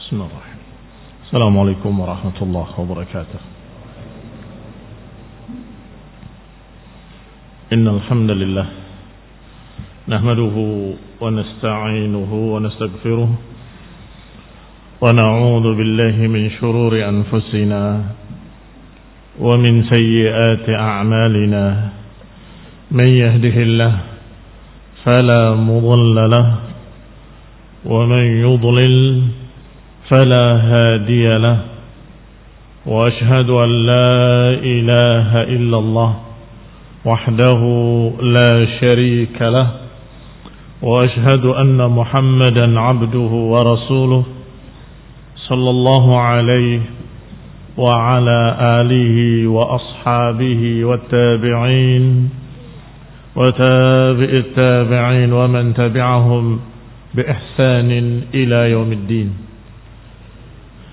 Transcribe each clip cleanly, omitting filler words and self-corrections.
بسم الله الرحمن الرحيم. السلام عليكم ورحمة الله وبركاته. إن الحمد لله نحمده ونستعينه ونستغفره ونعوذ بالله من شرور أنفسنا ومن سيئات أعمالنا. من يهده الله فلا مضل له ومن يضلل فلا هادي له. وأشهد أن لا إله إلا الله وحده لا شريك له. وأشهد أن محمدا عبده ورسوله صلى الله عليه وعلى آله وأصحابه والتابعين وتابع التابعين ومن تبعهم بإحسان إلى يوم الدين.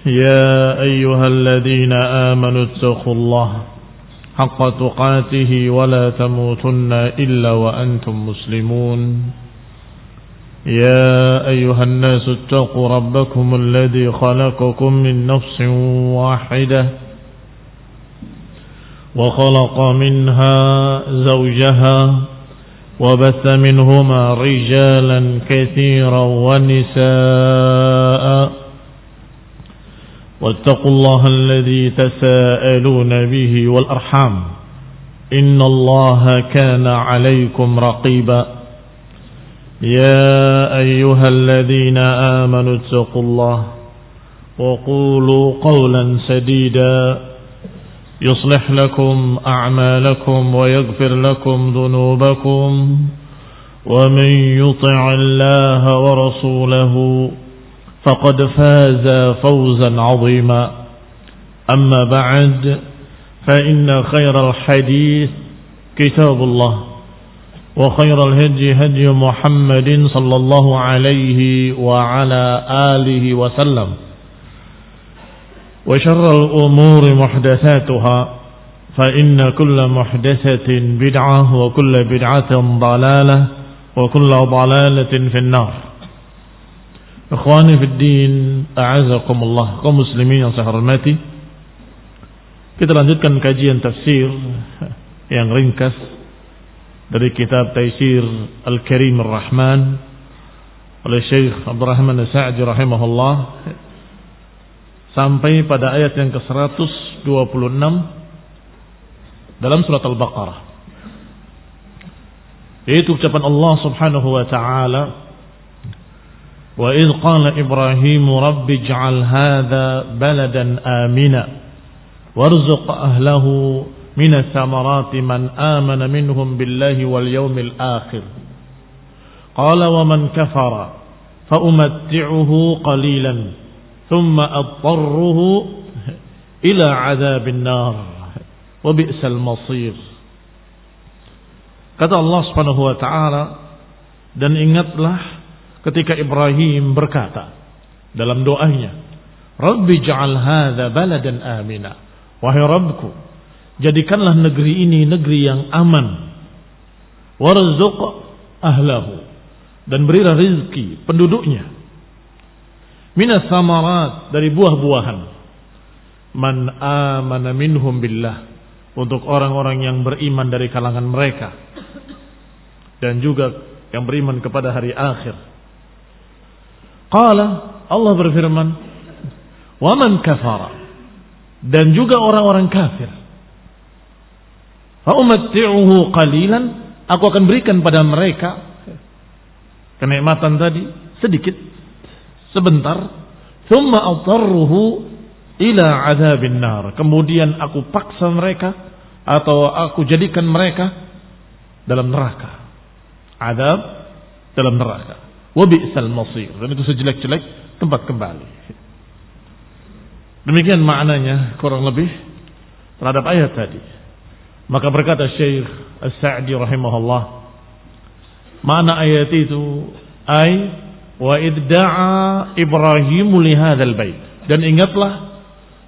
يا أيها الذين آمنوا اتقوا الله حق تقاته ولا تموتن إلا وأنتم مسلمون. يا أيها الناس اتقوا ربكم الذي خلقكم من نفس واحدة وخلق منها زوجها وبث منهما رجالا كثيرا ونساء. واتقوا الله الذي تساءلون به والأرحام إن الله كان عليكم رقيبا. يا أيها الذين آمنوا اتقوا الله وقولوا قولا سديدا يصلح لكم أعمالكم ويغفر لكم ذنوبكم. ومن يطع الله ورسوله فقد فاز فوزا عظيما. أما بعد فإن خير الحديث كتاب الله وخير الهدي هدي محمد صلى الله عليه وعلى آله وسلم. وشر الأمور محدثاتها فإن كل محدثة بدعة وكل بدعة ضلالة وكل ضلالة في النار. Ikhwani fid din, a'azakumullah, kaum muslimin yang saya hormati. Kita lanjutkan kajian tafsir yang ringkas dari kitab Taisir Al-Karim Ar-Rahman oleh Syekh Abdul Rahman As-Sa'di rahimahullah sampai pada ayat yang ke-126 dalam surat Al-Baqarah, yaitu ucapan Allah Subhanahu wa taala, wa idh qala Ibrahim rabbi ij'al hadha baladan amina warzuq ahlahu minas samarati man amana minhum billahi wal yawmil akhir qala wa man kafara fa umatti'uhu qalilan thumma adtarruhu ila 'adzabin nar wa bi'sal masir. Kata Allah Subhanahu wa taala, dan ingatlah ketika Ibrahim berkata dalam doanya, Rabbi ja'al hadha baladan amina, wahai Rabbku, jadikanlah negeri ini negeri yang aman, warzuq ahlahu, dan berilah rizki penduduknya, minas samarat, dari buah-buahan, man amana minhum billah, untuk orang-orang yang beriman dari kalangan mereka dan juga yang beriman kepada hari akhir. Qala, Allah berfirman, wa man kafara, dan juga orang-orang kafir, fa umatti'uhu qalilan, aku akan berikan pada mereka kenikmatan tadi sedikit, sebentar, thumma adtarruhu ila 'adzabin nar, kemudian aku paksa mereka atau aku jadikan mereka dalam neraka, azab dalam neraka. Wa bi'sal masir, dan itu sejelek-jelek tempat kembali. Demikian maknanya kurang lebih terhadap ayat tadi. Maka berkata Syekh As-Sa'di rahimahullah, makna ayat itu ay wa idda'a Ibrahim li hadzal bait, dan ingatlah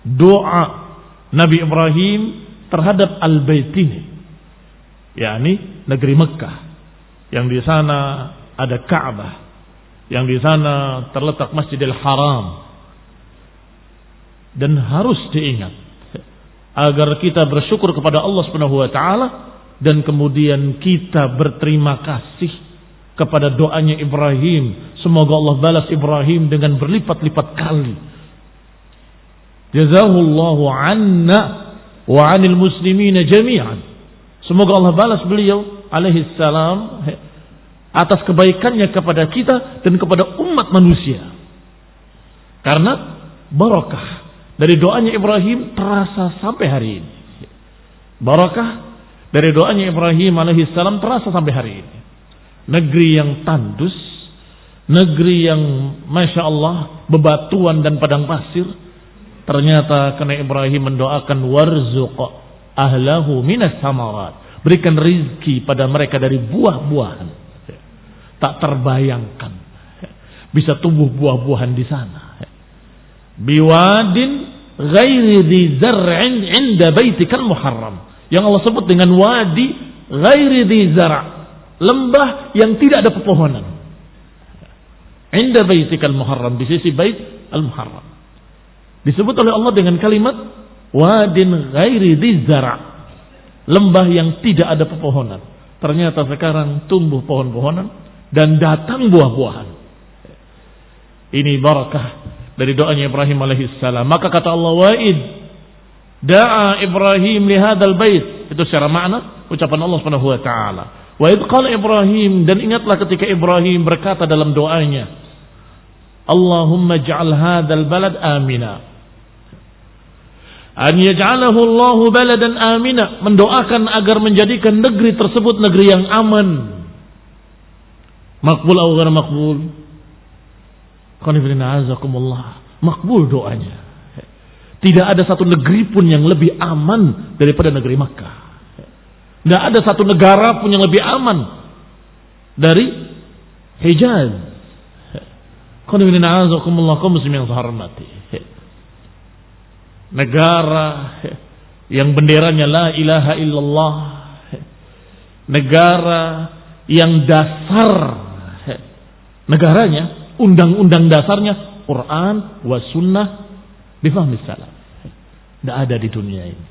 doa Nabi Ibrahim terhadap al-bait ini, yakni negeri Mekah, yang di sana ada Ka'bah, yang di sana terletak Masjidil Haram, dan harus diingat agar kita bersyukur kepada Allah Subhanahu wa taala dan kemudian kita berterima kasih kepada doanya Ibrahim. Semoga Allah balas Ibrahim dengan berlipat-lipat kali. Jazahullahu anna wa 'anil muslimina jami'an. Semoga Allah balas beliau alaihi salam atas kebaikannya kepada kita dan kepada umat manusia. Karena barakah dari doanya Ibrahim terasa sampai hari ini. Barakah dari doanya Ibrahim alaihissalam terasa sampai hari ini. Negeri yang tandus, negeri yang Masya Allah bebatuan dan padang pasir, ternyata karena Ibrahim mendoakan warzuq ahlahu minas samarat, berikan rizki pada mereka dari buah-buahan. Tak terbayangkan bisa tumbuh buah-buahan di sana. Biwadin ghairi dzi zar'in 'inda baitikal muharram. Yang Allah sebut dengan wadi ghairi dzi zar', lembah yang tidak ada pepohonan. 'Inda baitikal muharram, di sisi bait al-muharram. Disebut oleh Allah dengan kalimat wadin ghairi dzi zar', lembah yang tidak ada pepohonan. Ternyata sekarang tumbuh pohon-pohonan dan datang buah-buahan. Ini barakah dari doanya Ibrahim alaihissalam. Maka kata Allah, wa'id da'a Ibrahim lihadal bait. Itu secara makna ucapan Allah Subhanahu wa taala. Wa'id qala Ibrahim, dan ingatlah ketika Ibrahim berkata dalam doanya, Allahumma ja'al hadzal balad amina. An yaj'alahu Allah baladan amina, mendoakan agar menjadikan negeri tersebut negeri yang aman. Maqbul atau ghair maqbul? Makbul doanya. Tidak ada satu negeri pun yang lebih aman daripada negeri Makkah. Tidak ada satu negara pun yang lebih aman dari Hijaz. Negara yang benderanya la ilaha illallah, negara yang dasar negaranya, undang-undang dasarnya Quran wa sunnah bifahmi salaf. Tidak ada di dunia ini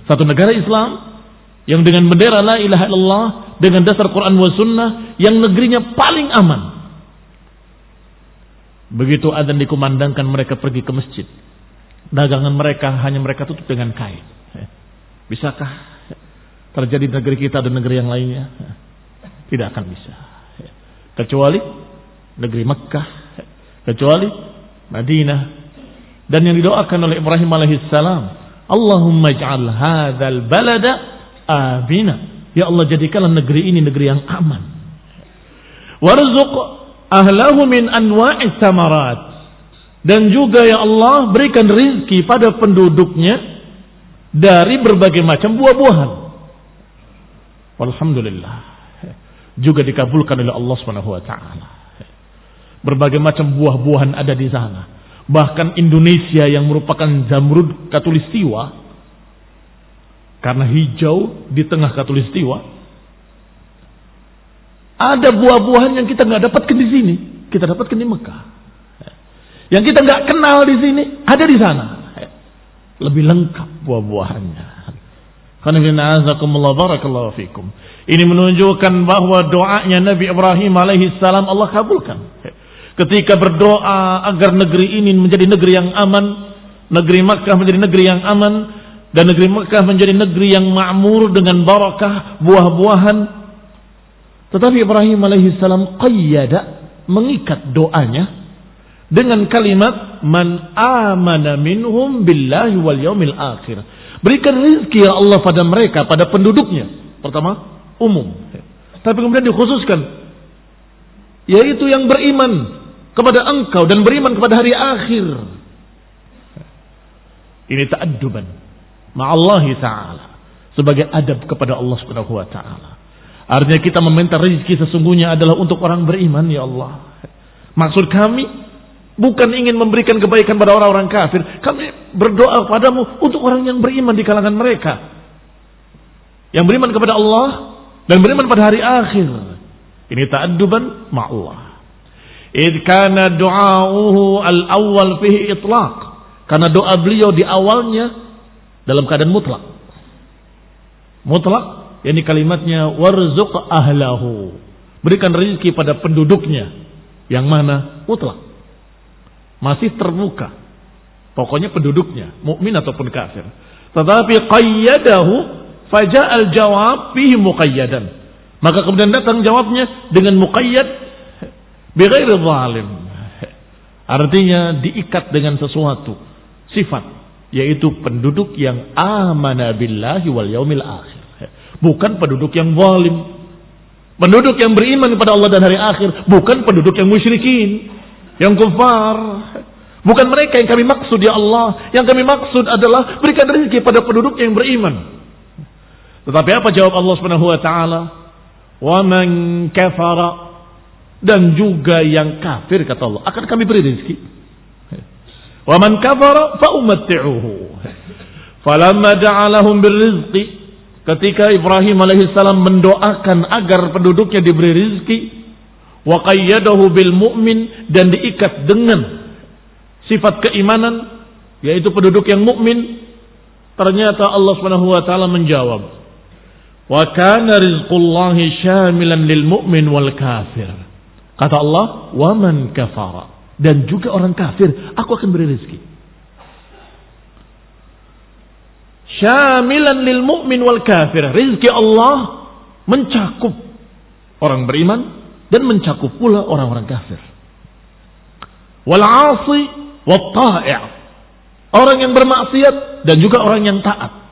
satu negara Islam yang dengan bendera la ilaha illallah, dengan dasar Quran wa sunnah, yang negerinya paling aman. Begitu adzan dikumandangkan, mereka pergi ke masjid. Dagangan mereka hanya mereka tutup dengan kain. Bisakah terjadi di negeri kita dan negeri yang lainnya? Tidak akan bisa. Kecuali negeri Mekkah, kecuali Madinah. Dan yang didoakan oleh Ibrahim alaihissalam, Allahumma ij'al hadzal balada amina. Ya Allah, jadikanlah negeri ini negeri yang aman. Warzuq ahlahu min anwa'is samarat. Dan juga ya Allah, berikan rizki pada penduduknya dari berbagai macam buah-buahan. Alhamdulillah, juga dikabulkan oleh Allah Subhanahu wa taala. Berbagai macam buah-buahan ada di sana. Bahkan Indonesia yang merupakan zamrud katulistiwa, karena hijau di tengah katulistiwa, ada buah-buahan yang kita nggak dapatkan di sini, kita dapatkan di Mekah. Yang kita nggak kenal di sini ada di sana. Lebih lengkap buah-buahannya. Barakallahu fikum. Ini menunjukkan bahwa doanya Nabi Ibrahim alaihissalam Allah kabulkan. Ketika berdoa agar negeri ini menjadi negeri yang aman, negeri Makkah menjadi negeri yang aman, dan negeri Makkah menjadi negeri yang makmur dengan barakah buah-buahan. Tetapi Ibrahim alaihissalam qayyada, mengikat doanya dengan kalimat man amana minhum billahi wal yaumil akhir. Berikan rizki ya Allah pada mereka, pada penduduknya. Pertama umum, tapi kemudian dikhususkan, yaitu yang beriman kepada engkau dan beriman kepada hari akhir. Ini ta'adduban ma'allahi ta'ala, sebagai adab kepada Allah Subhanahu wa ta'ala. Artinya kita meminta rezeki sesungguhnya adalah untuk orang beriman ya Allah. Maksud kami bukan ingin memberikan kebaikan pada orang-orang kafir. Kami berdoa padamu untuk orang yang beriman di kalangan mereka, yang beriman kepada Allah dan beriman pada hari akhir. Ini ta'adduban ma'allah. Idh kana du'a'uhu al-awwal fihi itlaq. Karena doa beliau di awalnya dalam keadaan mutlak. Mutlak, yakni kalimatnya warzuq ahlahu. Berikan rezeki pada penduduknya. Yang mana? Mutlak. Masih terbuka. Pokoknya penduduknya, mukmin ataupun kafir. Tetapi qayyadahu faja'al jawab fihi muqayyadan. Maka kemudian datang jawabnya dengan muqayyad bighairi zalim. Artinya diikat dengan sesuatu, sifat, yaitu penduduk yang amana billahi wal yaumil akhir. Bukan penduduk yang zalim. Penduduk yang beriman kepada Allah dan hari akhir, bukan penduduk yang musyrikin, yang kufar. Bukan mereka yang kami maksud ya Allah. Yang kami maksud adalah berikan rezeki pada penduduk yang beriman. Tetapi apa jawab Allah Subhanahu wa taala? Wa man kafara, dan juga yang kafir kata Allah akan kami beri rezeki. Wa man kafara fa umatti'uhu. Falamma ja'alahum birrizqi, ketika Ibrahim alaihissalam mendoakan agar penduduknya diberi rezeki, wa qayyadahu bil mu'min, dan diikat dengan sifat keimanan, yaitu penduduk yang mukmin. Ternyata Allah Subhanahu wa taala menjawab, wa kana rizqullahi syamilan lil mu'min wal kafir. Kata Allah, wa man kafara, dan juga orang kafir aku akan beri rezeki. Syamilan lil mu'min wal kafir. Rezeki Allah mencakup orang beriman dan mencakup pula orang-orang kafir. Wal 'asi wat ta'i', orang yang bermaksiat dan juga orang yang taat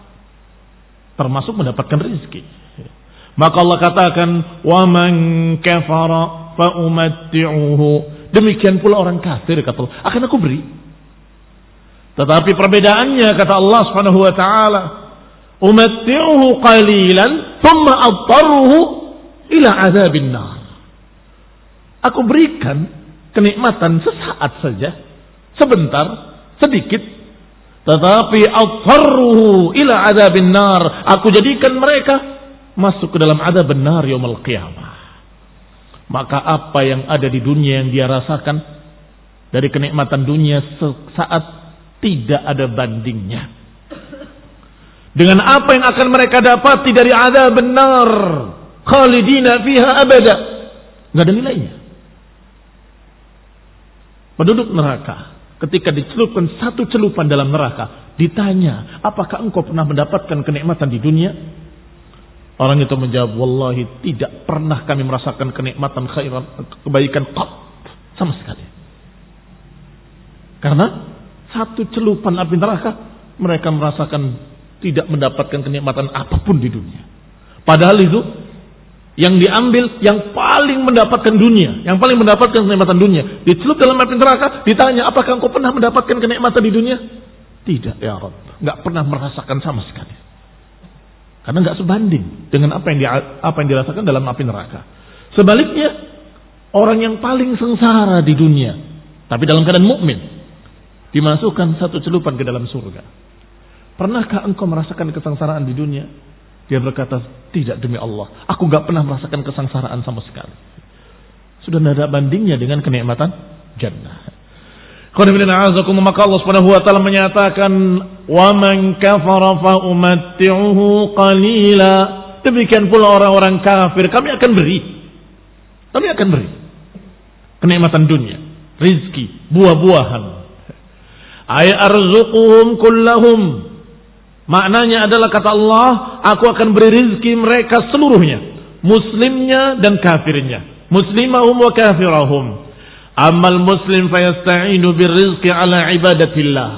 termasuk mendapatkan rezeki. Maka Allah katakan, wa man kafara fa umatti'uhu, demikian pula orang kafir kata Allah akan aku beri. Tetapi perbedaannya kata Allah Subhanahu wa taala, umatti'uhu qalilan thumma adtarruhu ila adzabin nar. Aku berikan kenikmatan sesaat saja, sebentar, sedikit, tetapi adtarruhu ila adzabin nar, aku jadikan mereka masuk ke dalam adzab benar yaumul qiyamah. Maka apa yang ada di dunia yang dia rasakan dari kenikmatan dunia sesaat tidak ada bandingnya dengan apa yang akan mereka dapati dari adzab benar, khalidina fiha abada, enggak ada nilainya. Penduduk neraka ketika dicelupkan satu celupan dalam neraka, ditanya, apakah engkau pernah mendapatkan kenikmatan di dunia? Orang itu menjawab, wallahi tidak pernah kami merasakan kenikmatan khairan, kebaikan qat, sama sekali. Karena satu celupan api neraka, mereka merasakan tidak mendapatkan kenikmatan apapun di dunia. Padahal itu yang diambil yang paling mendapatkan dunia, yang paling mendapatkan kenikmatan dunia, dicelup dalam api neraka, ditanya, apakah engkau pernah mendapatkan kenikmatan di dunia? Tidak ya Rabb, nggak pernah merasakan sama sekali. Karena nggak sebanding dengan apa yang dirasakan dalam api neraka. Sebaliknya, orang yang paling sengsara di dunia, tapi dalam keadaan mukmin, dimasukkan satu celupan ke dalam surga. Pernahkah engkau merasakan kesengsaraan di dunia? Dia berkata, tidak demi Allah, aku nggak pernah merasakan kesengsaraan sama sekali. Sudah tidak ada bandingnya dengan kenikmatan jannah. Maka Allah Subhanahu wa taala menyatakan, wa man kafara fa umatti'uhu qalila, demikian pula orang-orang kafir kami akan beri kenikmatan dunia, rizki, buah-buahan. Ay arzuquhum kullahum, maknanya adalah kata Allah, aku akan beri rizki mereka seluruhnya, muslimnya dan kafirnya, muslimahum wa kafirahum. Amal muslim fayasta'inu birrizqi ala ibadatillah.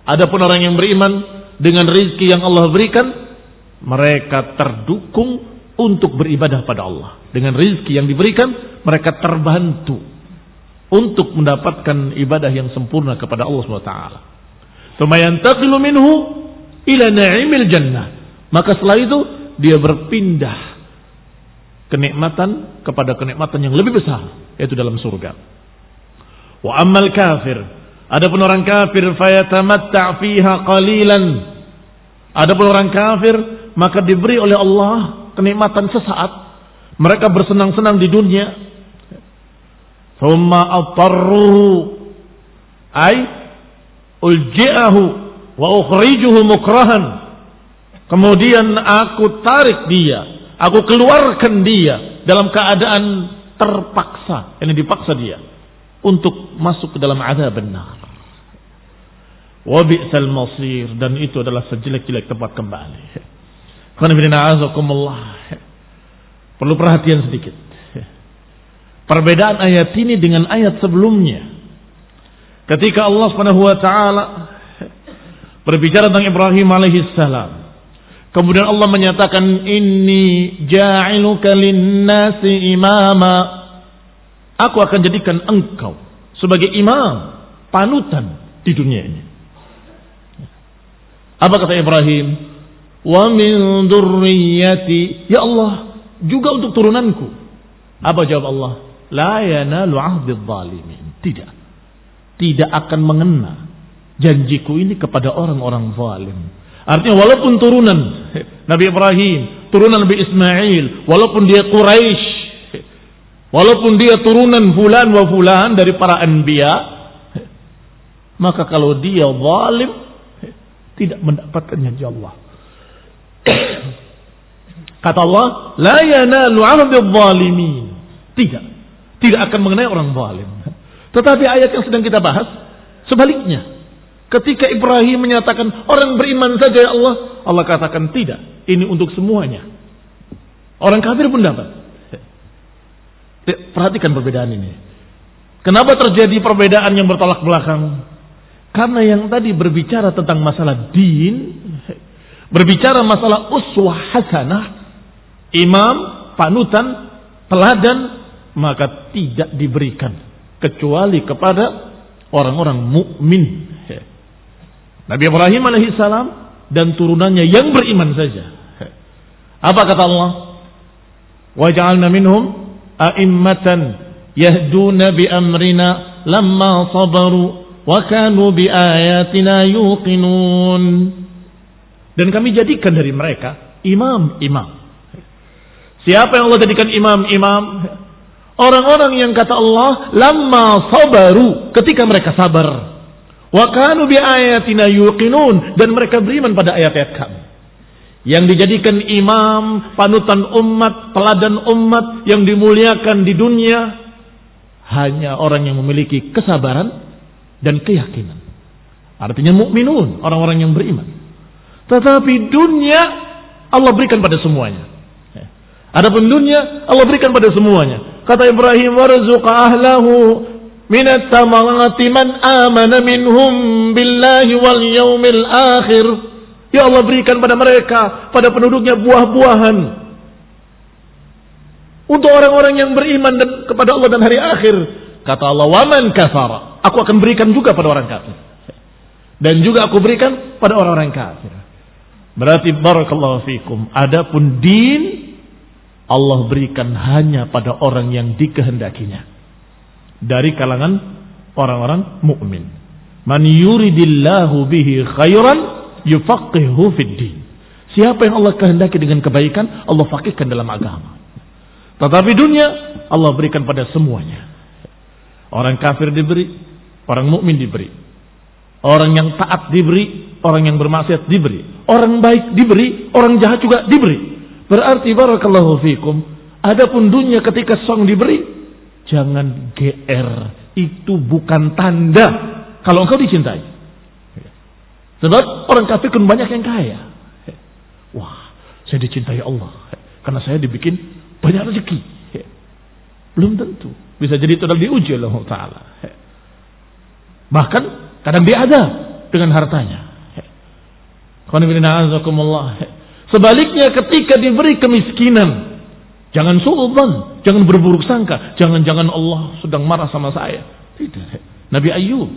Adapun orang yang beriman dengan rizki yang Allah berikan, mereka terdukung untuk beribadah pada Allah. Dengan rizki yang diberikan, mereka terbantu untuk mendapatkan ibadah yang sempurna kepada Allah SWT. Tsumma yantaqilu minhu ila na'imil jannah. Maka setelah itu dia berpindah kenikmatan kepada kenikmatan yang lebih besar, yaitu dalam surga. Wa ammal kafir, adapun orang kafir, fayatamatta' fiha qalilan. Adapun orang kafir, maka diberi oleh Allah kenikmatan sesaat, mereka bersenang-senang di dunia. Thumma atarru, ay ulji'ahu wa ukhrijuhu mukrahan. Kemudian aku tarik dia, aku keluarkan dia dalam keadaan terpaksa, ini dipaksa dia untuk masuk ke dalam azab benar. Wa bi'sal masir, dan itu adalah sejelek-jelek tempat kembali. Perlu perhatian sedikit. Perbedaan ayat ini dengan ayat sebelumnya. Ketika Allah Subhanahu wa taala berbicara tentang Ibrahim alaihi salam, kemudian Allah menyatakan inni ja'iluka lin-nasi imama. Aku akan jadikan engkau sebagai imam, panutan di dunia ini. Apa kata Ibrahim? Wa min dzurriyyati, ya Allah, juga untuk turunanku. Apa jawab Allah? La yanalu 'ahdidz zalimin. Tidak akan mengena janjiku ini kepada orang-orang zalim. Artinya walaupun turunan Nabi Ibrahim, turunan Nabi Ismail, walaupun dia Quraisy, walaupun dia turunan fulan wa fulan dari para anbiya, maka kalau dia zalim tidak mendapatkan janji Allah. Kata Allah, la yanalu 'ahdidz zalimin. Tidak akan mengenai orang zalim. Tetapi ayat yang sedang kita bahas sebaliknya. Ketika Ibrahim menyatakan orang beriman saja ya Allah, Allah katakan tidak, ini untuk semuanya. Orang kafir pun dapat. Perhatikan perbedaan ini. Kenapa terjadi perbedaan yang bertolak belakang? Karena yang tadi berbicara tentang masalah din, berbicara masalah uswah hasanah, imam, panutan, teladan, maka tidak diberikan kecuali kepada orang-orang mukmin. Nabi Ibrahim alaihissalam dan turunannya yang beriman saja. Apa kata Allah? Waja'alna minhum a'immatan yahduna bi amrina lamma sabaru wa kanu bi ayatina yuqinun. Dan kami jadikan dari mereka imam-imam. Siapa yang Allah jadikan imam-imam? Orang-orang yang kata Allah lamma sabaru, ketika mereka sabar. Wa kanu bi ayatina yuqinun, dan mereka beriman pada ayat-ayat kami. Yang dijadikan imam, panutan umat, teladan umat yang dimuliakan di dunia hanya orang yang memiliki kesabaran dan keyakinan. Artinya mukminun, orang-orang yang beriman. Tetapi dunia Allah berikan pada semuanya. Adapun dunia Allah berikan pada semuanya. Kata Ibrahim, warzuq ahlahu minat tamarati man amana minhum billahi wal yaumil akhir. Ya Allah, berikan pada mereka, pada penduduknya buah-buahan untuk orang-orang yang beriman dan kepada Allah dan hari akhir. Kata Allah, waman kafara, aku akan berikan juga pada orang kafir, dan juga aku berikan pada orang-orang kafir. Berarti barakallahu fikum, adapun din Allah berikan hanya pada orang yang dikehendakinya dari kalangan orang-orang mukmin. Man yuridillahu bihi khairan yufaqihu fid din. Siapa yang Allah kehendaki dengan kebaikan, Allah faqihkan dalam agama. Tetapi dunia Allah berikan pada semuanya. Orang kafir diberi, orang mukmin diberi. Orang yang taat diberi, orang yang bermaksiat diberi. Orang baik diberi, orang jahat juga diberi. Berarti barakallahu fikum, adapun dunia ketika song diberi, jangan GR. Itu bukan tanda kalau engkau dicintai. Sebab orang kafir kan banyak yang kaya. Wah, saya dicintai Allah karena saya dibikin banyak rezeki. Belum tentu. Bisa jadi itu adalah diuji oleh Allah Ta'ala. Bahkan kadang diadab dengan hartanya. Sebaliknya ketika diberi kemiskinan, jangan suudzon, jangan berburuk sangka, jangan-jangan Allah sedang marah sama saya. Tidak. Nabi Ayub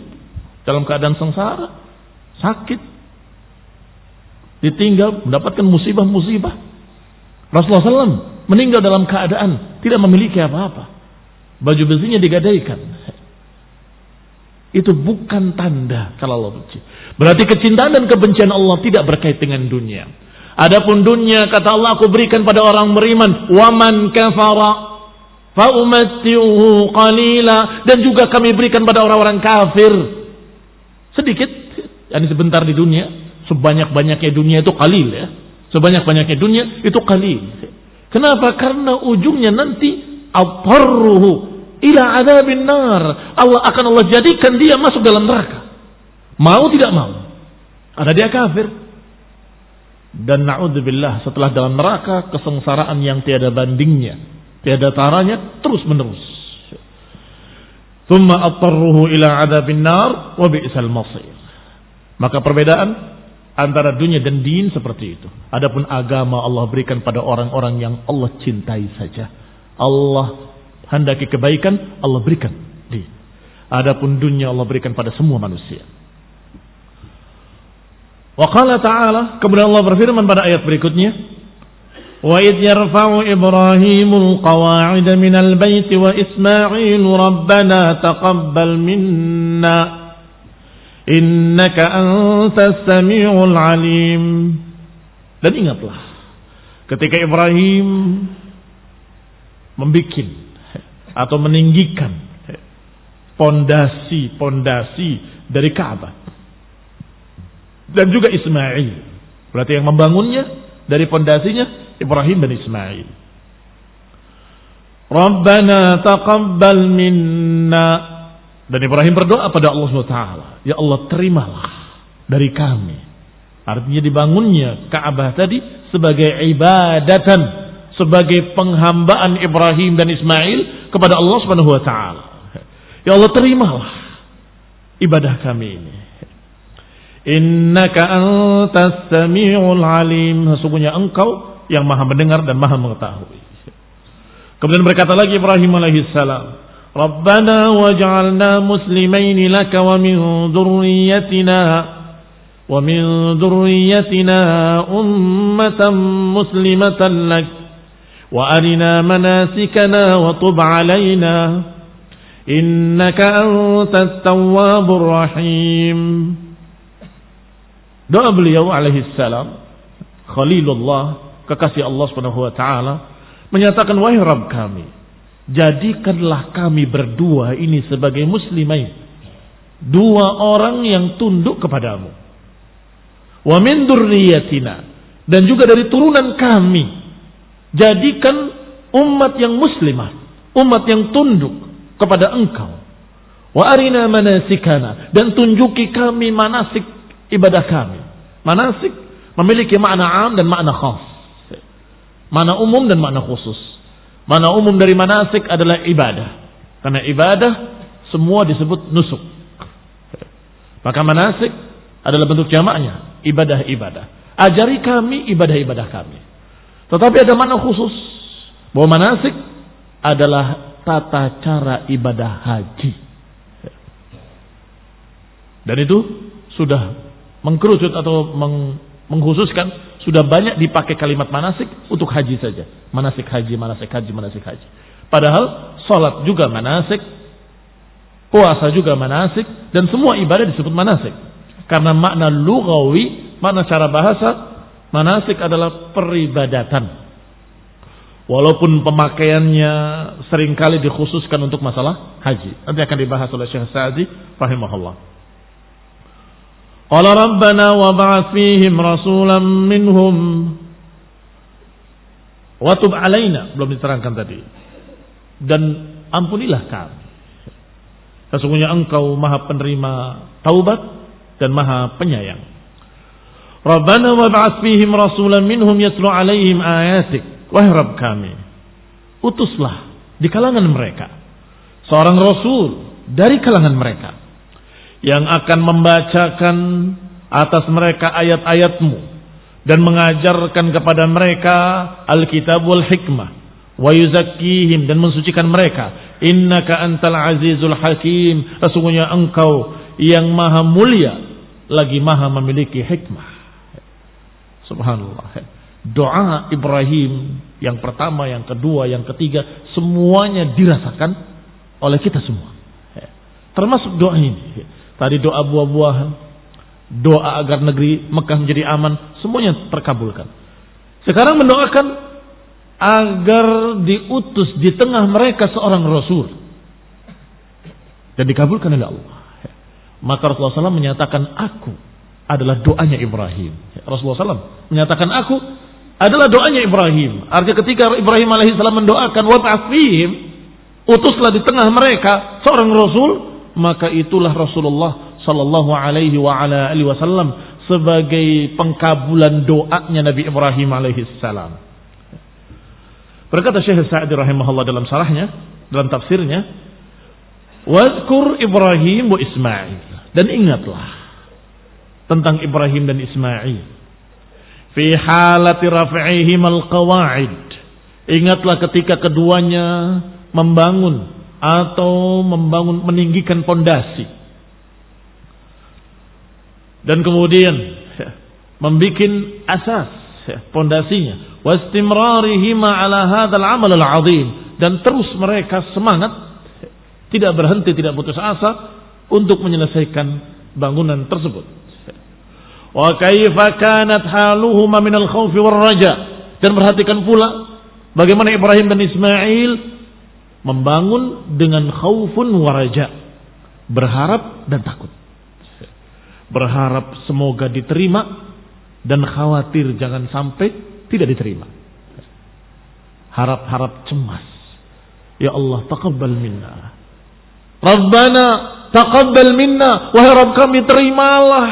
dalam keadaan sengsara, sakit, ditinggal, mendapatkan musibah-musibah. Rasulullah SAW meninggal dalam keadaan tidak memiliki apa-apa. Baju besinya digadaikan. Itu bukan tanda kalau Allah benci. Berarti kecintaan dan kebencian Allah tidak berkait dengan dunia. Adapun dunia, kata Allah, aku berikan pada orang beriman. Waman kafara fa umatti'uhu qalila, dan juga kami berikan pada orang-orang kafir sedikit, yakni sebentar di dunia, sebanyak-banyaknya dunia itu qalil ya. Sebanyak-banyaknya dunia itu qalil. Kenapa? Karena ujungnya nanti atarruhu ila adzabin nar. Allah jadikan dia masuk dalam neraka. Mau tidak mau. Ada dia kafir. Dan na'udzubillah, setelah dalam neraka kesengsaraan yang tiada bandingnya, tiada taranya, terus menerus. Tsumma atarruhu ila adzabin nar wa bi'sal masir. Maka perbedaan antara dunia dan din seperti itu. Adapun agama Allah berikan pada orang-orang yang Allah cintai saja. Allah hendaki kebaikan, Allah berikan din. Adapun dunia Allah berikan pada semua manusia. Wa qala ta'ala, kemudian Allah berfirman pada ayat berikutnya, wa idh yarfa'u Ibrahimul qawa'ida minal baiti wa Ismail rabbana taqabbal minna innaka antas samiul alim. Dan ingatlah ketika Ibrahim membikin atau meninggikan pondasi dari Ka'bah, dan juga Ismail, berarti yang membangunnya dari pondasinya Ibrahim dan Ismail. Rabbana taqabbal minna, dan Ibrahim berdoa pada Allah SWT, ya Allah terimalah dari kami. Artinya dibangunnya Ka'bah tadi sebagai ibadatan, sebagai penghambaan Ibrahim dan Ismail kepada Allah SWT. Ya Allah terimalah ibadah kami ini. Innaka antas samiul alim, sesungguhnya engkau yang maha mendengar dan maha mengetahui. Kemudian berkata lagi Ibrahim alaihissalam, Rabbana waj'alna muslimaini laka wa min dhurriyyatina ummatan muslimatan lak wa arina manasikana wa tub alaina innaka antat tawwabur rahim. Doa beliau alaihissalam, Khalilullah, kekasih Allah Subhanahu wa taala, menyatakan, wahai Rabb kami, jadikanlah kami berdua ini sebagai muslimain, dua orang yang tunduk kepadamu. Wa min dzurriyyatina, dan juga dari turunan kami, jadikan umat yang muslimah, umat yang tunduk kepada engkau. Wa arina manasikana, dan tunjuki kami manasik ibadah kami. Manasik memiliki makna am dan makna khas, makna umum dan makna khusus. Makna umum dari manasik adalah ibadah, karena ibadah semua disebut nusuk. Maka manasik adalah bentuk jamaknya, ibadah-ibadah. Ajari kami ibadah-ibadah kami. Tetapi ada makna khusus, bahwa manasik adalah tata cara ibadah haji. Dan itu sudah mengkerucut atau mengkhususkan, sudah banyak dipakai kalimat manasik untuk haji saja. Manasik haji, manasik haji, manasik haji. Padahal salat juga manasik, puasa juga manasik, dan semua ibadah disebut manasik. Karena makna lughawi, makna cara bahasa, manasik adalah peribadatan. Walaupun pemakaiannya seringkali dikhususkan untuk masalah haji. Nanti akan dibahas oleh Syekh Sa'di rahimahullah. Qala rabbana wa ba'ath fihim rasulan minhum wa tub alaina, belum diterangkan tadi. Dan ampunilah kami, sesungguhnya engkau maha penerima taubat dan maha penyayang. Rabbana wa ba'ath fihim rasulan minhum yatlu alaihim ayatik, wahai Rabb kami, utuslah di kalangan mereka seorang rasul dari kalangan mereka yang akan membacakan atas mereka ayat-ayatmu dan mengajarkan kepada mereka Alkitab wal hikmah, wa yuzakkihim, dan mensucikan mereka. Innaka antal azizul hakim, sesungguhnya engkau yang maha mulia lagi maha memiliki hikmah. Subhanallah. Doa Ibrahim yang pertama, yang kedua, yang ketiga, semuanya dirasakan oleh kita semua, termasuk doa ini. Tadi doa buah-buahan, doa agar negeri Mekah menjadi aman, semuanya terkabulkan. Sekarang mendoakan agar diutus di tengah mereka seorang Rasul, dan dikabulkan oleh Allah. Maka Rasulullah SAW menyatakan, aku adalah doanya Ibrahim. Rasulullah SAW menyatakan aku adalah doanya Ibrahim. Artinya ketika Ibrahim alaihissalam mendoakan wab'ats fihim, utuslah di tengah mereka seorang rasul, maka itulah Rasulullah sallallahu alaihi wa ala alihi wasallam sebagai pengkabulan doanya Nabi Ibrahim alaihissalam. Berkata Syekh Sa'di rahimahullah dalam sarahnya, dalam tafsirnya, "Wadhkur Ibrahim wa Ismail." Dan ingatlah tentang Ibrahim dan Ismail. Fi halati raf'ihim al-qawa'id. Ingatlah ketika keduanya membangun meninggikan pondasi. Dan kemudian membikin asas pondasinya. Wastimrarihima ala hadzal amal al-'azim, dan terus mereka semangat, tidak berhenti, tidak putus asa untuk menyelesaikan bangunan tersebut. Wa kaifa kanat haluhuma minal khaufi war raja, dan perhatikan pula bagaimana Ibrahim dan Ismail membangun dengan khaufun wa raja, berharap dan takut. Berharap semoga diterima dan khawatir jangan sampai tidak diterima. Harap-harap cemas. Ya Allah, taqabbal minna. Rabbana taqabbal minna, wahai Rabb kami, terimalah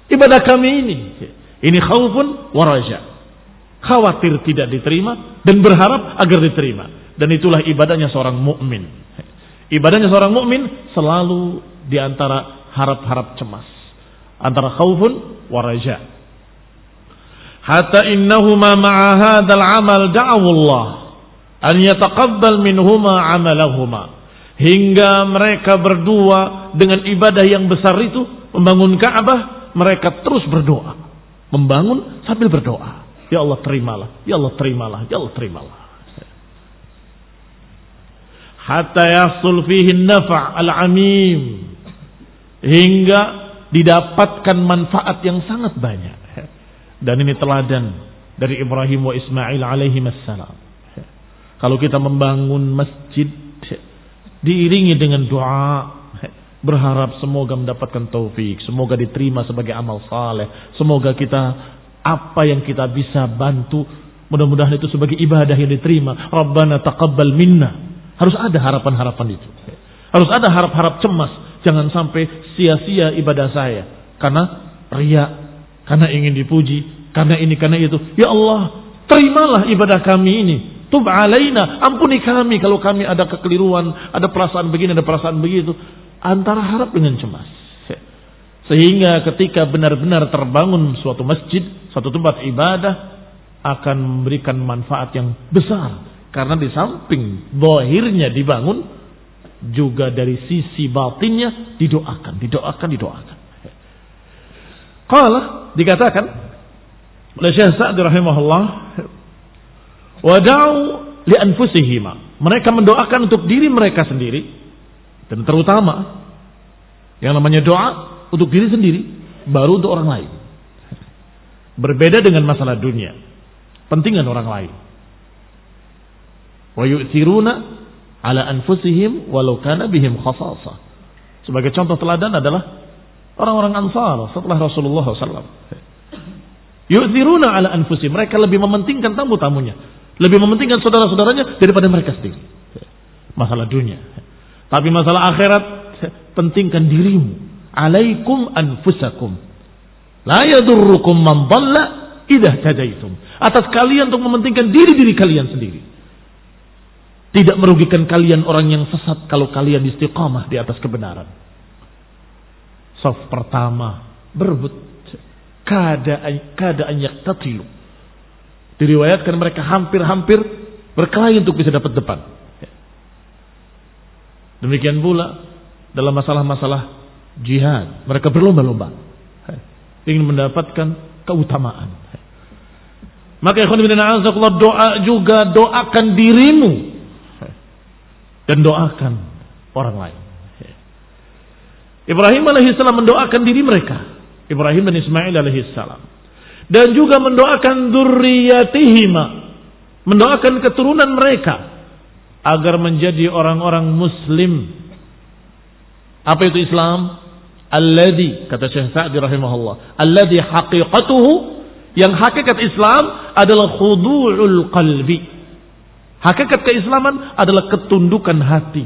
ibadah kami ini. Ini khaufun wa raja. Khawatir tidak diterima dan berharap agar diterima. Dan itulah ibadahnya seorang mukmin. Ibadahnya seorang mukmin selalu di antara harap-harap cemas, antara khaufun wa raja. Hatta innahuma ma'a hadzal amal da'u Allah an yataqabbal minhuma amalahuma. Hingga mereka berdua dengan ibadah yang besar itu, membangun Ka'bah, mereka terus berdoa. Membangun sambil berdoa. Ya Allah terimalah, ya Allah terimalah, ya Allah terimalah. Hatta yasul fihi an-naf' al-'amim. Hingga didapatkan manfaat yang sangat banyak. Dan ini teladan dari Ibrahim wa Ismail alaihi assalam. Kalau kita membangun masjid, diiringi dengan doa, berharap semoga mendapatkan taufik, semoga diterima sebagai amal saleh, semoga kita apa yang kita bisa bantu, mudah-mudahan itu sebagai ibadah yang diterima. Rabbana taqabbal minna. Harus ada harapan-harapan itu. Harus ada harap-harap cemas, jangan sampai sia-sia ibadah saya karena riya, karena ingin dipuji, karena ini, karena itu. Ya Allah, terimalah ibadah kami ini. Tub alaina, ampuni kami kalau kami ada kekeliruan, ada perasaan begini, ada perasaan begitu. Antara harap dengan cemas. Sehingga ketika benar-benar terbangun suatu masjid, suatu tempat ibadah, akan memberikan manfaat yang besar. Karena di samping zahirnya dibangun, juga dari sisi batinnya didoakan. Qala, dikatakan oleh Syekh Sa'di rahimahullah, wada'u li anfusihima. Mereka mendoakan untuk diri mereka sendiri, dan terutama yang namanya doa untuk diri sendiri, baru untuk orang lain. Berbeda dengan masalah dunia, pentingan orang lain. Wa yu'thiruna ala anfusihim walau kana bihim khasasah. Sebagai contoh teladan adalah orang-orang Ansar setelah Rasulullah SAW. Yu'thiruna ala anfusihim, mereka lebih mementingkan tamu-tamunya, lebih mementingkan saudara-saudaranya daripada mereka sendiri. Masalah dunia. Tapi masalah akhirat, pentingkan dirimu. Alaikum anfusakum. La yadurrukum man dhalla idza hadaitum. Atas kalian untuk mementingkan diri-diri kalian sendiri. Tidak merugikan kalian orang yang sesat kalau kalian istiqamah di atas kebenaran. Saf pertama berebut, kada an yaqtatilu. Diriwayatkan mereka hampir-hampir berkelahi untuk bisa dapat depan. Demikian pula dalam masalah-masalah jihad, mereka berlomba-lomba ingin mendapatkan keutamaan. Maka ikhwan fillah, doa juga, doakan dirimu dan doakan orang lain. Ibrahim alaihissalam mendoakan diri mereka, Ibrahim dan Ismail alaihissalam, dan juga mendoakan dzurriyyatihima, mendoakan keturunan mereka agar menjadi orang-orang muslim. Apa itu Islam? Alladhi, kata Syekh Sa'di rahimahullah, alladhi haqiqatuhu, yang hakikat Islam adalah khudu'ul qalbi. Hakikat keislaman adalah ketundukan hati.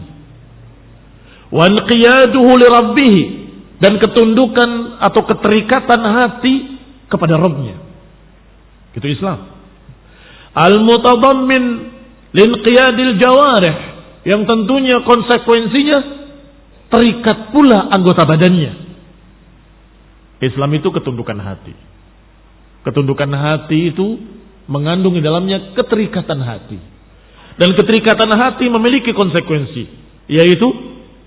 Wa inqiyaduhu li rabbih, dan ketundukan atau keterikatan hati kepada Rabbnya. Itu Islam. Al-mutadammin linqiyadil jawarih, yang tentunya konsekuensinya terikat pula anggota badannya. Islam itu ketundukan hati. Ketundukan hati itu mengandung di dalamnya keterikatan hati. Dan keterikatan hati memiliki konsekuensi, yaitu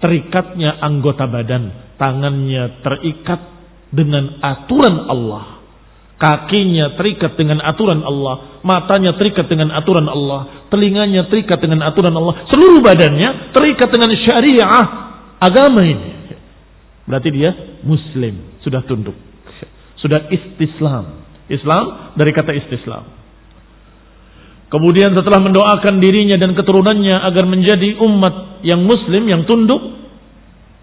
terikatnya anggota badan. Tangannya terikat dengan aturan Allah, kakinya terikat dengan aturan Allah, matanya terikat dengan aturan Allah, telinganya terikat dengan aturan Allah, seluruh badannya terikat dengan syariah agama ini. Berarti dia muslim, sudah tunduk, sudah istislam. Islam dari kata istislam. Kemudian setelah mendoakan dirinya dan keturunannya agar menjadi umat yang muslim, yang tunduk,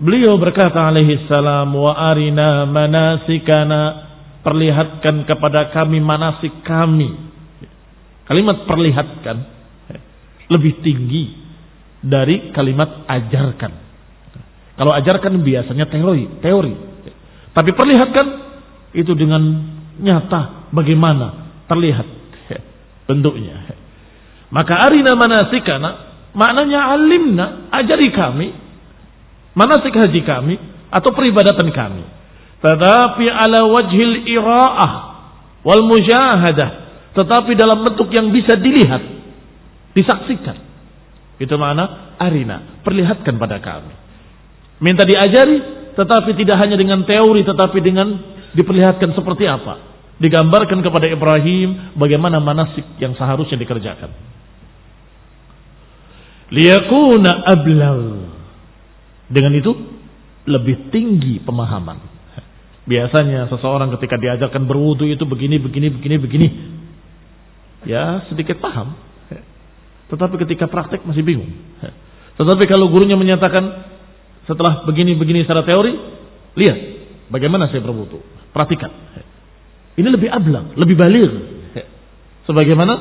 beliau berkata alaihi salam, wa arina manasikana, perlihatkan kepada kami manasik kami. Kalimat perlihatkan lebih tinggi dari kalimat ajarkan. Kalau ajarkan biasanya teori. Tapi perlihatkan itu dengan nyata, bagaimana terlihat bentuknya. Maka arina manasikana, maknanya alimna, ajari kami manasik haji kami atau peribadatan kami, tetapi ala wajhil ira'ah wal mujahadah, tetapi dalam bentuk yang bisa dilihat, disaksikan. Itu makna arina, perlihatkan pada kami. Minta diajari, tetapi tidak hanya dengan teori, tetapi dengan diperlihatkan seperti apa, digambarkan kepada Ibrahim bagaimana manasik yang seharusnya dikerjakan. Liyakuna ablagh, dengan itu lebih tinggi pemahaman. Biasanya seseorang ketika diajarkan berwudu itu begini, ya sedikit paham, tetapi ketika praktek masih bingung. Tetapi kalau gurunya menyatakan setelah begini secara teori, lihat bagaimana saya berwudu, perhatikan. Ini lebih ablang, lebih baligh. Sebagaimana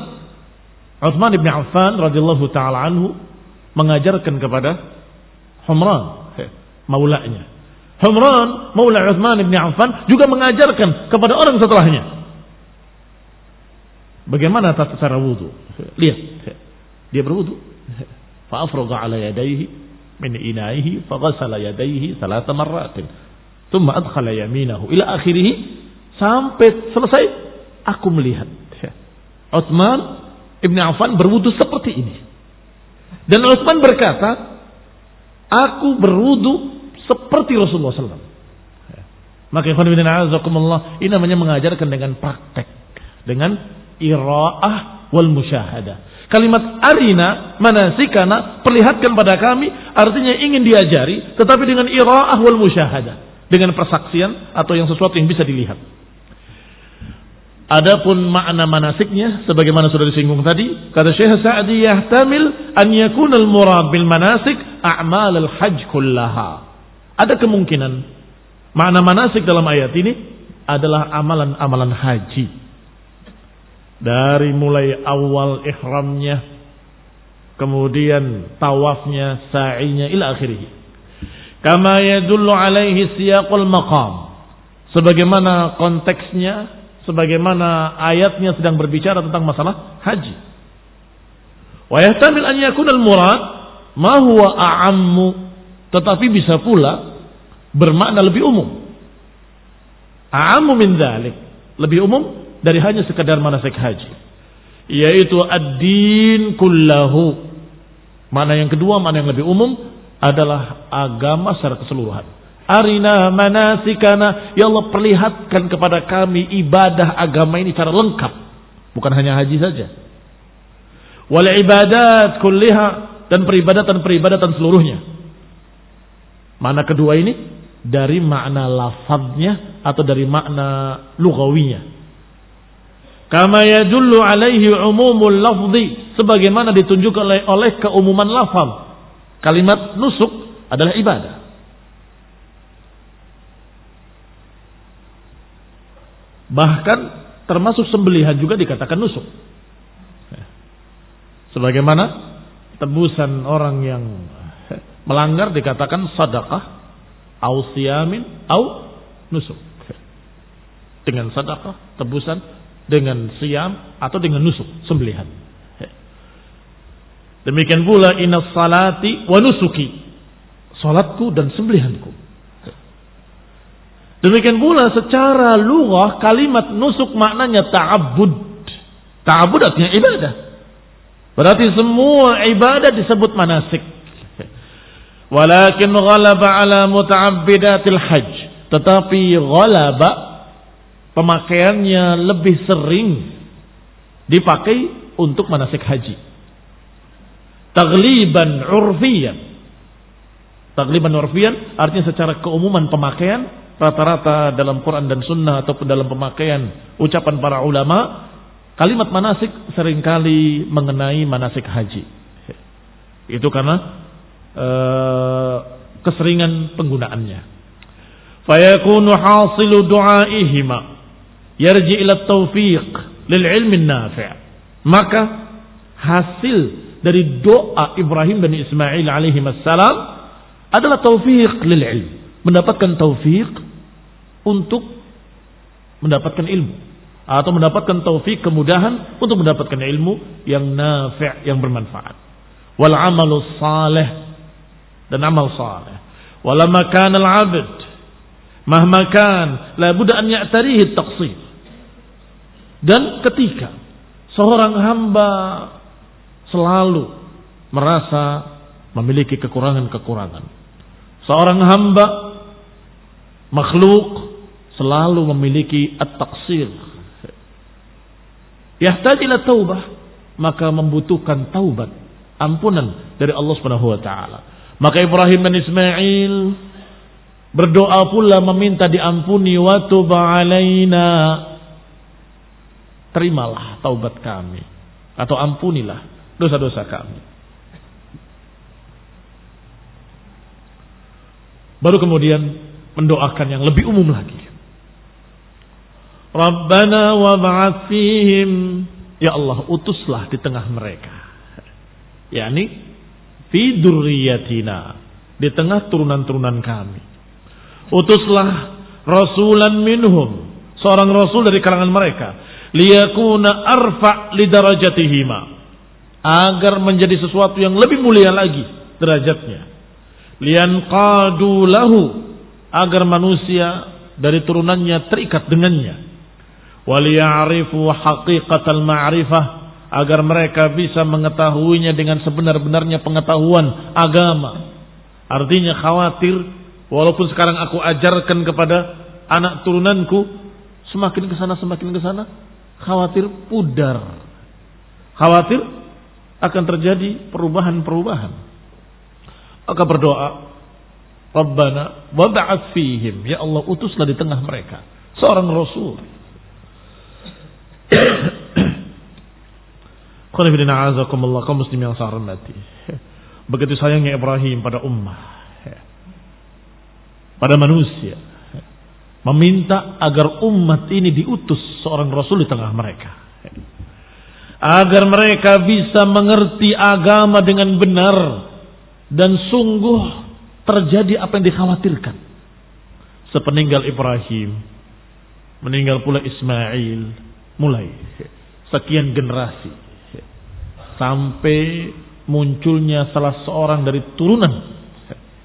Utsman bin Affan radhiyallahu taala anhu mengajarkan kepada Humran, maulanya. Humran, maula Utsman bin Affan, juga mengajarkan kepada orang setelahnya bagaimana tata cara wudu. Lihat, dia berwudu. Fa afraga ala yadayhi min inaihi fa ghassala yadayhi 3 marratin. Thumma adkhala yaminahu ila akhirih. Sampai selesai aku melihat Utsman ibn Affan berwudu seperti ini. Dan Utsman berkata, aku berwudu seperti Rasulullah SAW. Maka ikhwan fillah azakumullah, ini namanya mengajarkan dengan praktek, dengan ira'ah wal musyahadah. Kalimat arina manasikana, perlihatkan pada kami, artinya ingin diajari, tetapi dengan ira'ah wal musyahadah, dengan persaksian atau yang sesuatu yang bisa dilihat. Adapun makna manasiknya sebagaimana sudah disinggung tadi, kata Syekh Sa'di, yahtamil an yakuna al-murad bil manasik a'mal al-hajj kullaha. Ada kemungkinan makna manasik dalam ayat ini adalah amalan-amalan haji. Dari mulai awal ihramnya, kemudian tawafnya, sa'inya ila akhirih. Kama yadullu alaihi siyaqul maqam. Sebagaimana konteksnya, sebagaimana ayatnya sedang berbicara tentang masalah haji. Wa yahtamil an yakuna al-murad ma huwa a'ammu, tetapi bisa pula bermakna lebih umum. A'ammu min dzalik, lebih umum dari hanya sekadar manasik haji, yaitu ad-din kullahu. Makna yang kedua, makna yang lebih umum adalah agama secara keseluruhan. Arina manasikana, ya Allah perlihatkan kepada kami ibadah agama ini secara lengkap, bukan hanya haji saja. Wal ibadat kulliha, dan peribadatan seluruhnya. Makna kedua ini dari makna lafadznya atau dari makna lughawinya. Kama yadullu alaihi umumul lafzi, sebagaimana ditunjukkan oleh keumuman lafaz. Kalimat nusuk adalah ibadah. Bahkan termasuk sembelihan juga dikatakan nusuk. Sebagaimana tebusan orang yang melanggar dikatakan sedekah, au siyamin, au nusuk. Dengan sedekah, tebusan, dengan siyam atau dengan nusuk, sembelihan. Demikian pula innas salati wa nusuki, salatku dan sembelihanku. Demikian pula secara lughah kalimat nusuk maknanya ta'abbud. Ta'abbud artinya ibadah. Berarti semua ibadah disebut manasik. Walakin ghalaba ala muta'abbidatil hajj. Tetapi ghalaba pemakaiannya lebih sering dipakai untuk manasik haji. Tagliban urfiyan. Tagliban urfiyan artinya secara keumuman pemakaian rata-rata dalam Quran dan Sunnah ataupun dalam pemakaian ucapan para ulama, kalimat manasik seringkali mengenai manasik haji. Itu karena keseringan penggunaannya. Fayakunu hasilu du'aihima yarji ila taufiq lil ilmi nafi'. Maka hasil dari doa Ibrahim dan Ismail alaihi wassalam adalah taufiq lil ilm, mendapatkan taufik untuk mendapatkan ilmu atau mendapatkan taufik, kemudahan untuk mendapatkan ilmu yang nafi', yang bermanfaat. Wal amalu salih, dan amal salih. Walamma kana al-'abd mahma kan la budda an ya'tarihi at-taqsir. Dan ketika seorang hamba selalu merasa memiliki kekurangan-kekurangan, seorang hamba makhluk selalu memiliki at-taqsir, yahtaj ila taubah, maka membutuhkan taubat, ampunan dari Allah Subhanahu wa taala. Maka Ibrahim dan Ismail berdoa pula meminta diampuni, wa tub alaina, terimalah taubat kami atau ampunilah dosa-dosa kami. Baru kemudian mendoakan yang lebih umum lagi. Rabbana wab'ats fihim, ya Allah utuslah di tengah mereka, yakni fi dzurriyyatina, di tengah turunan-turunan kami. Utuslah rasulan minhum, seorang rasul dari kalangan mereka, liyakuna arfa li darajatihima, agar menjadi sesuatu yang lebih mulia lagi derajatnya. Liyanqadu lahu, agar manusia dari turunannya terikat dengannya. Waliya'rifu haqiqatal ma'rifah, agar mereka bisa mengetahuinya dengan sebenar-benarnya pengetahuan agama. Artinya khawatir, walaupun sekarang aku ajarkan kepada anak turunanku, semakin ke sana, khawatir pudar. Khawatir akan terjadi perubahan-perubahan. Maka berdoa, Rabbana wab'ats fihim, ya Allah utuslah di tengah mereka seorang rasul. Kaum muslim yang saya hormati, begitu sayangnya Ibrahim pada ummah, pada manusia, meminta agar umat ini diutus seorang rasul di tengah mereka, agar mereka bisa mengerti agama dengan benar dan sungguh terjadi apa yang dikhawatirkan. Sepeninggal Ibrahim, meninggal pula Ismail, mulai sekian generasi sampai munculnya salah seorang dari turunan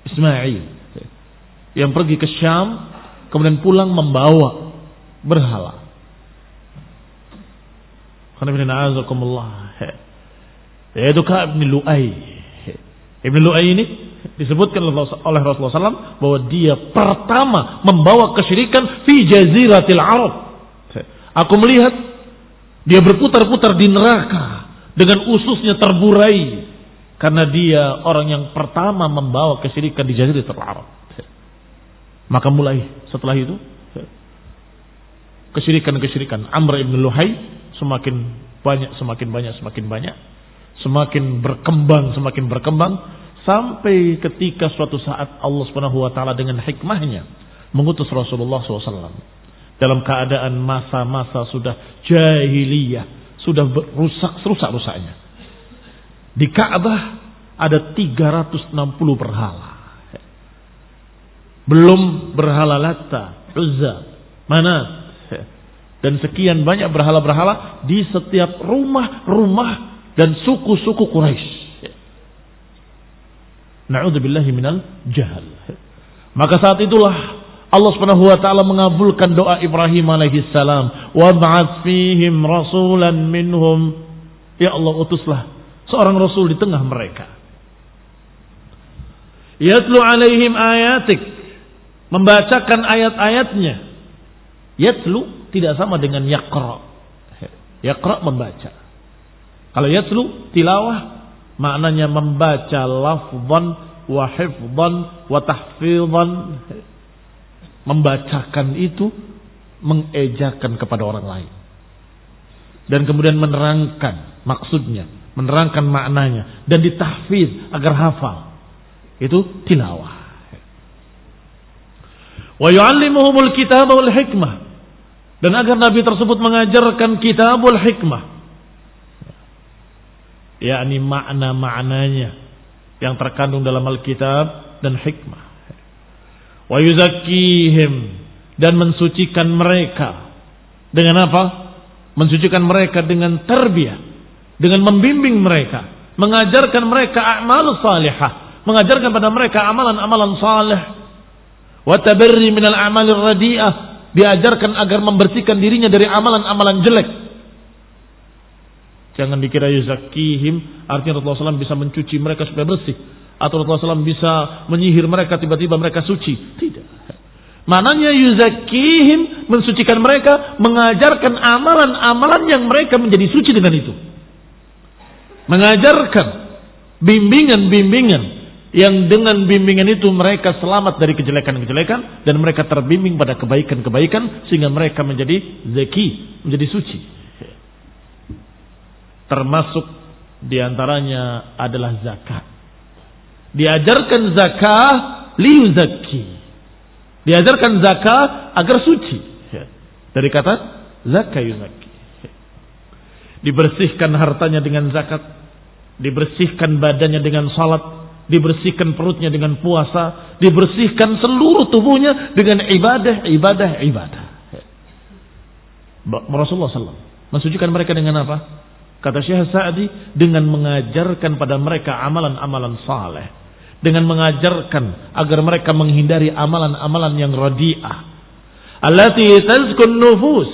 Ismail yang pergi ke Syam, kemudian pulang membawa berhala. Yaitu Ka'ab bin Lu'ay. Ibn Lu'ay ini disebutkan oleh Rasulullah SAW bahwa dia pertama membawa kesyirikan fi jaziratil Arab. Aku melihat dia berputar-putar di neraka dengan ususnya terburai karena dia orang yang pertama membawa kesyirikan di jaziratil Arab. Maka mulai setelah itu kesyirikan Amr ibn Luhay semakin banyak, semakin berkembang sampai ketika suatu saat Allah Subhanahu wa taala dengan hikmahnya mengutus Rasulullah SAW dalam keadaan masa-masa sudah jahiliyah, sudah rusak-rusaknya. Di Ka'bah ada 360 berhala. Belum berhala Latta, Uzza, Manat, dan sekian banyak berhala-berhala di setiap rumah-rumah dan suku-suku Quraisy. Na'udzubillahi minal jahal. Maka saat itulah Allah Subhanahu wa taala mengabulkan doa Ibrahim alaihi salam, "Wab'ats fihim rasulan minhum." Ya Allah, utuslah seorang rasul di tengah mereka. Yatlu alaihim ayatik, membacakan ayat-ayatnya. Yatlu tidak sama dengan yaqra. Yaqra membaca. Kalau yatlu tilawah maknanya membaca lafzan wa hifzan wa tahfizan. Membacakan itu mengejakan kepada orang lain. Dan kemudian menerangkan maksudnya, menerangkan maknanya dan ditahfiz agar hafal. Itu tilawah. Wa yu'allimuhumul kitaba wal hikmah. Dan agar Nabi tersebut mengajarkan kitabul hikmah. Yakni makna-maknanya yang terkandung dalam Alkitab dan hikmah. Wa yuzakkihim, dan mensucikan mereka. Dengan apa? Mensucikan mereka dengan tarbiyah, dengan membimbing mereka, mengajarkan mereka a'mal salihah, mengajarkan pada mereka amalan-amalan saleh. Wa tabarri minal a'malir radi'ah, diajarkan agar membersihkan dirinya dari amalan-amalan jelek. Jangan dikira yuzakkihim artinya Rasulullah SAW bisa mencuci mereka supaya bersih, atau Rasulullah SAW bisa menyihir mereka tiba-tiba mereka suci. Tidak. Maknanya yuzakkihim, mensucikan mereka, mengajarkan amalan-amalan yang mereka menjadi suci dengan itu. Mengajarkan bimbingan-bimbingan yang dengan bimbingan itu mereka selamat dari kejelekan-kejelekan dan mereka terbimbing pada kebaikan-kebaikan sehingga mereka menjadi zaki, menjadi suci. Termasuk diantaranya adalah zakat. Diajarkan zakah liyuzakki. Diajarkan zakah agar suci. Dari kata zakah yuzakki. Dibersihkan hartanya dengan zakat, dibersihkan badannya dengan salat, dibersihkan perutnya dengan puasa, dibersihkan seluruh tubuhnya dengan ibadah. Rasulullah SAW mensucikan mereka dengan apa? Kata Syekh Sa'di, dengan mengajarkan pada mereka amalan-amalan saleh, dengan mengajarkan agar mereka menghindari amalan-amalan yang radi'ah, allati tazkun nufus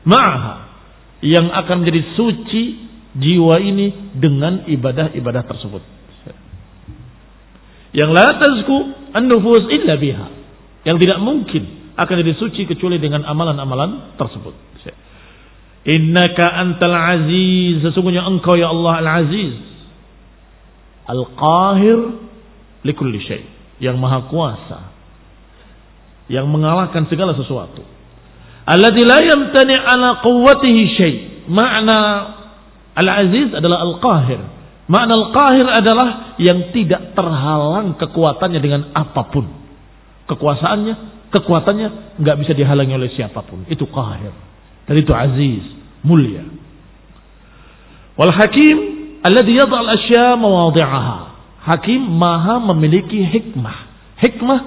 ma'aha, yang akan menjadi suci jiwa ini dengan ibadah-ibadah tersebut. Yang la tazku an-nufus illa biha, yang tidak mungkin akan jadi suci kecuali dengan amalan-amalan tersebut. Innaka antal aziz, sesungguhnya engkau ya Allah al-aziz, al-qahir likulli syai', yang maha kuasa, yang mengalahkan segala sesuatu. Alladzi la yamtani' ala quwwatihi syai'. Makna al-aziz adalah al-qahir. Makna al-qahir adalah yang tidak terhalang kekuatannya dengan apapun. Kekuatannya enggak bisa dihalangi oleh siapapun. Itu qahir. Dan itu aziz, mulia. Wal hakim alladhi yad'a al-asya mawadhi'aha. Hakim maha memiliki hikmah. Hikmah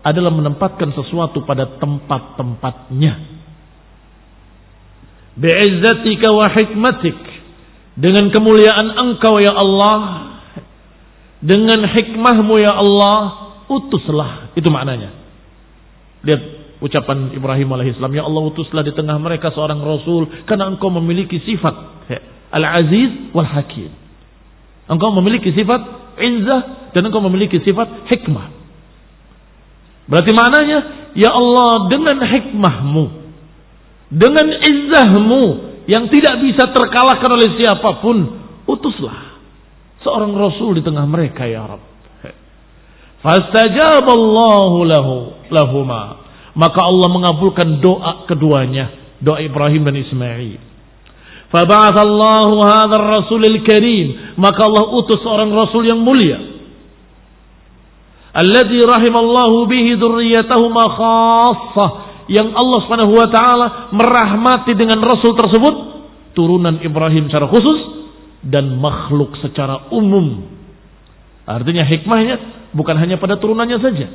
adalah menempatkan sesuatu pada tempat-tempatnya. Bi'izzatika wa hikmatik, dengan kemuliaan engkau ya Allah, dengan hikmahmu ya Allah, utuslah. Itu maknanya. Lihat ucapan Ibrahim alaihissalam, ya Allah utuslah di tengah mereka seorang rasul, karena engkau memiliki sifat al-aziz wal hakim. Engkau memiliki sifat izzah dan engkau memiliki sifat hikmah. Berarti maknanya, ya Allah dengan hikmahmu, dengan izzahmu yang tidak bisa terkalahkan oleh siapapun, utuslah seorang rasul di tengah mereka ya Rabb. Fastajaballahu lahuma, maka Allah mengabulkan doa keduanya, doa Ibrahim dan Ismail. Faba'athallahu hadzal rasulil karim, maka Allah utus seorang rasul yang mulia, alladzi rahimallahu bihi dzurriyyatahuma khassah, yang Allah Subhanahu wa taala merahmati dengan rasul tersebut turunan Ibrahim secara khusus dan makhluk secara umum. Artinya hikmahnya bukan hanya pada turunannya saja,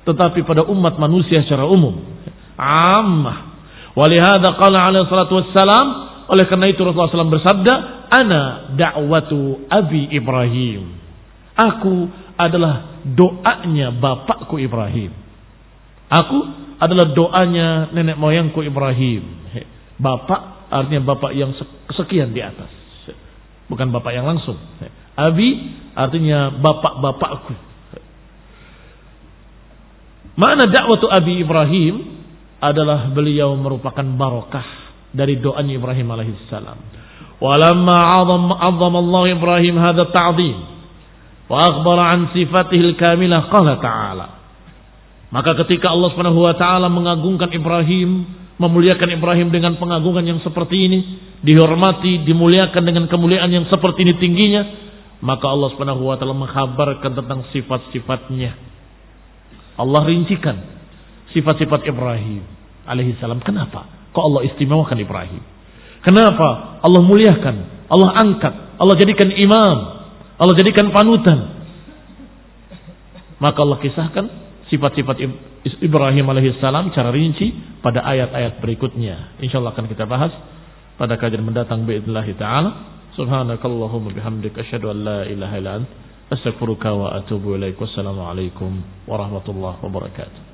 tetapi pada umat manusia secara umum. Ammah. Walihada qala alaihi salatu wassalam, oleh karena itu Rasulullah SAW bersabda, ana da'watu abi Ibrahim. Aku adalah doanya bapakku Ibrahim. Aku adalah doanya nenek moyangku Ibrahim. Bapak artinya bapak yang sekian di atas, bukan bapak yang langsung. Abi artinya bapak-bapakku. Makna dakwatu abi Ibrahim adalah beliau merupakan barakah dari doanya Ibrahim alaihissalam. Walamma 'azzama Allah Ibrahim hadha ta'zim wa akhbara an sifatihi al-kamilah qala ta'ala. Maka ketika Allah Subhanahu wa taala mengagungkan Ibrahim, memuliakan Ibrahim dengan pengagungan yang seperti ini, dihormati, dimuliakan dengan kemuliaan yang seperti ini tingginya, maka Allah Subhanahu wa taala mengkhabarkan tentang sifat-sifatnya. Allah rincikan sifat-sifat Ibrahim alaihi salam. Kenapa kok Allah istimewakan Ibrahim? Kenapa Allah muliakan, Allah angkat, Allah jadikan imam, Allah jadikan panutan? Maka Allah kisahkan sifat-sifat Ibrahim alaihissalam secara rinci pada ayat-ayat berikutnya. Insyaallah akan kita bahas pada kajian mendatang biidznillah taala. Subhanakallahumma bihamdika asyhadu an la ilaha illa anta astaghfiruka wa atubu ilaik. Wassalamu alaikum warahmatullahi wabarakatuh.